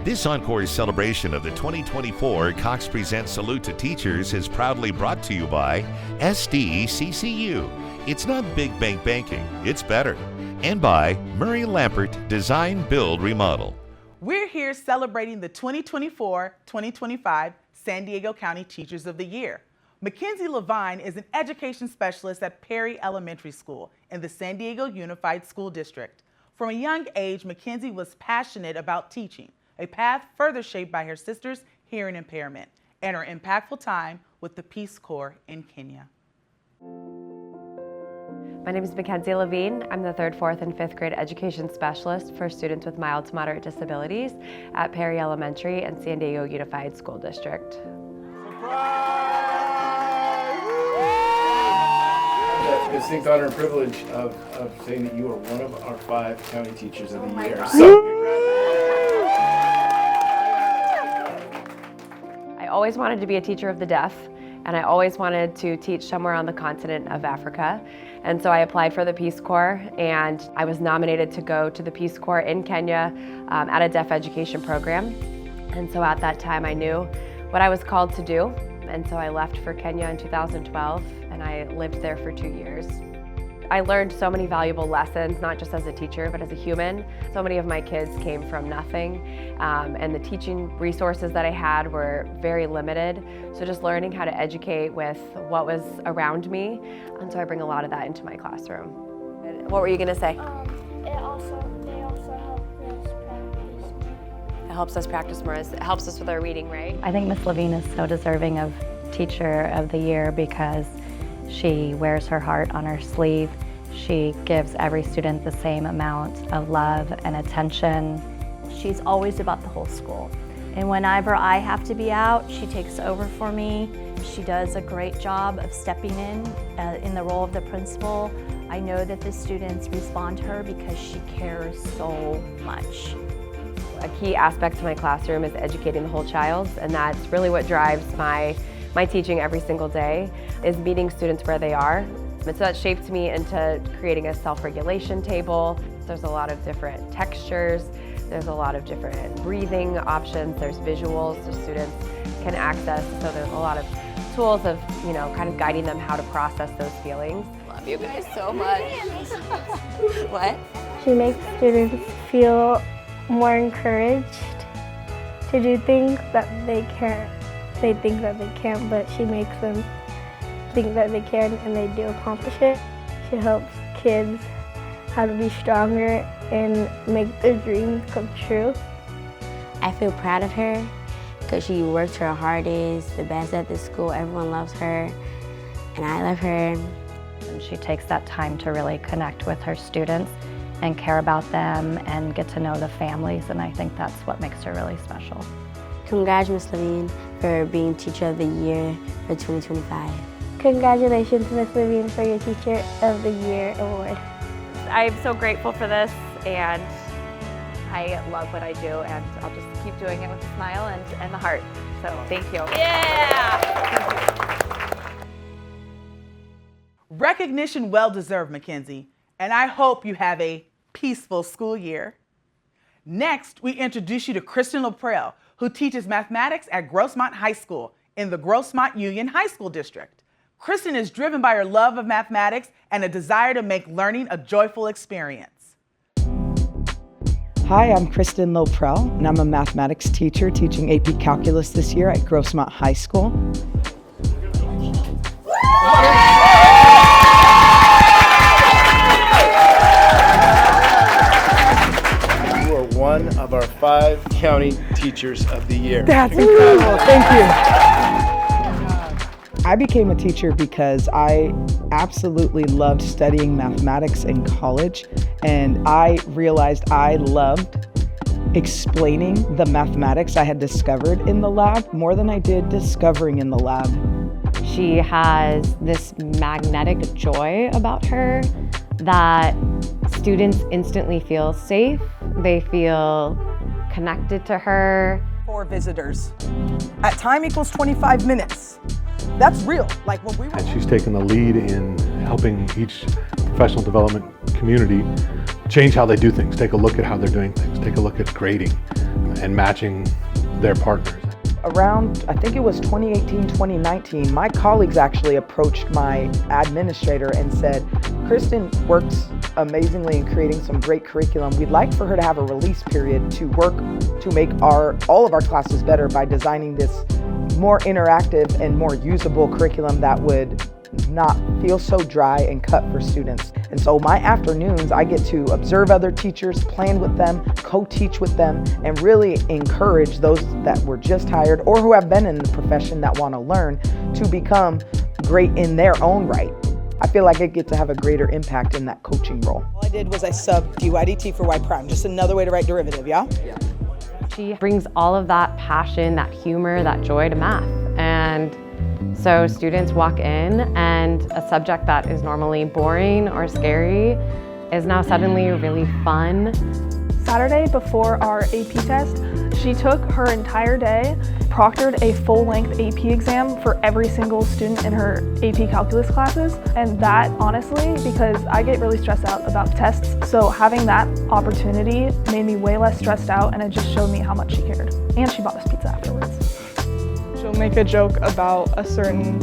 This encore celebration of the 2024 Cox Presents Salute to Teachers is proudly brought to you by SDCCU. It's not big bank banking, it's better. And by Murray Lampert Design, Build, Remodel. We're here celebrating the 2024-2025 San Diego County Teachers of the Year. Mackenzie Levine is an education specialist at Perry Elementary School in the San Diego Unified School District. From a young age, Mackenzie was passionate about teaching, a path further shaped by her sister's hearing impairment and her impactful time with the Peace Corps in Kenya. My name is Mackenzie Levine. I'm the 3rd, 4th, and 5th grade education specialist for students with mild to moderate disabilities at Perry Elementary and San Diego Unified School District. The distinct honor and privilege of saying that you are one of our 5 county teachers of the year. I always wanted to be a teacher of the deaf, and I always wanted to teach somewhere on the continent of Africa. And so I applied for the Peace Corps, and I was nominated to go to the Peace Corps in Kenya at a deaf education program. And so at that time I knew what I was called to do. And so I left for Kenya in 2012, and I lived there for 2 years. I learned so many valuable lessons, not just as a teacher, but as a human. So many of my kids came from nothing, and the teaching resources that I had were very limited. So just learning how to educate with what was around me, and so I bring a lot of that into my classroom. What were you gonna say? They also help us practice. It helps us practice more. It helps us with our reading, right? I think Miss Levine is so deserving of Teacher of the Year because she wears her heart on her sleeve. She gives every student the same amount of love and attention. She's always about the whole school. And whenever I have to be out, she takes over for me. She does a great job of stepping in the role of the principal. I know that the students respond to her because she cares so much. A key aspect to my classroom is educating the whole child, and that's really what drives my teaching every single day, is meeting students where they are. And so that shaped me into creating a self-regulation table. There's a lot of different textures, there's a lot of different breathing options, there's visuals so students can access. So there's a lot of tools of, kind of guiding them how to process those feelings. Love you guys so much. What? She makes students feel more encouraged to do things that they can't. They think that they can't, but she makes them think that they can, and they do accomplish it. She helps kids how to be stronger and make their dreams come true. I feel proud of her because she works her hardest, the best at the school. Everyone loves her, and I love her. And she takes that time to really connect with her students and care about them and get to know the families, and I think that's what makes her really special. Congrats, Miss Levine, for being Teacher of the Year for 2025. Congratulations, Miss Levine, for your Teacher of the Year award. I'm so grateful for this, and I love what I do, and I'll just keep doing it with a smile and the heart. So thank you. Yeah! Recognition well-deserved, Mackenzie, and I hope you have a peaceful school year. Next, we introduce you to Kristen Loprell, who teaches mathematics at Grossmont High School in the Grossmont Union High School District. Kristen is driven by her love of mathematics and a desire to make learning a joyful experience. Hi, I'm Kristen Loprell, and I'm a mathematics teacher teaching AP Calculus this year at Grossmont High School. You are one of our 5 county teachers of the year. That's incredible, thank you. I became a teacher because I absolutely loved studying mathematics in college, and I realized I loved explaining the mathematics I had discovered in the lab more than I did discovering in the lab. She has this magnetic joy about her that students instantly feel safe. They feel connected to her. 4 visitors at time equals 25 minutes. That's real, like what we were. And she's taken the lead in helping each professional development community change how they do things, take a look at how they're doing things, take a look at grading and matching their partners. Around, I think it was 2018, 2019, my colleagues actually approached my administrator and said, Kristen works amazingly in creating some great curriculum. We'd like for her to have a release period to work to make all of our classes better by designing this more interactive and more usable curriculum that would not feel so dry and cut for students. And so my afternoons, I get to observe other teachers, plan with them, co-teach with them, and really encourage those that were just hired or who have been in the profession that want to learn to become great in their own right. I feel like I get to have a greater impact in that coaching role. All I did was I subbed dy/dt for y prime, just another way to write derivative, yeah? She brings all of that passion, that humor, that joy to math. And so students walk in and a subject that is normally boring or scary is now suddenly really fun. Saturday before our AP test, she took her entire day, proctored a full-length AP exam for every single student in her AP calculus classes. And that, honestly, because I get really stressed out about tests, so having that opportunity made me way less stressed out, and it just showed me how much she cared. And she bought us pizza afterwards. She'll make a joke about a certain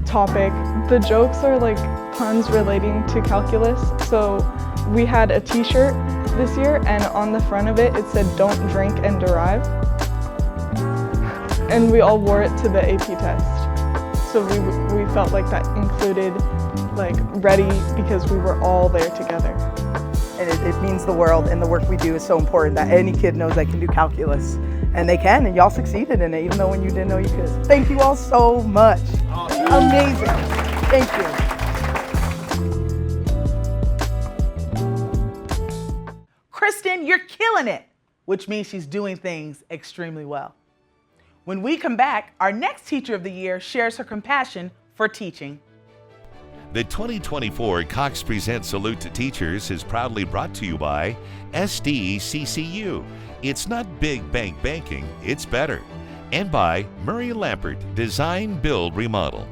topic. The jokes are like puns relating to calculus. So we had a t-shirt this year, and on the front of it, it said, "Don't drink and derive." And we all wore it to the AP test. So we felt like that included like ready because we were all there together. And it means the world, and the work we do is so important that any kid knows they can do calculus. And they can, and y'all succeeded in it, even though when you didn't know you could. Thank you all so much. Amazing. Thank you. Kristen, you're killing it, which means she's doing things extremely well. When we come back, our next Teacher of the Year shares her compassion for teaching. The 2024 Cox Presents Salute to Teachers is proudly brought to you by SDCCU. It's not big bank banking, it's better. And by Murray Lampert Design, Build, Remodel.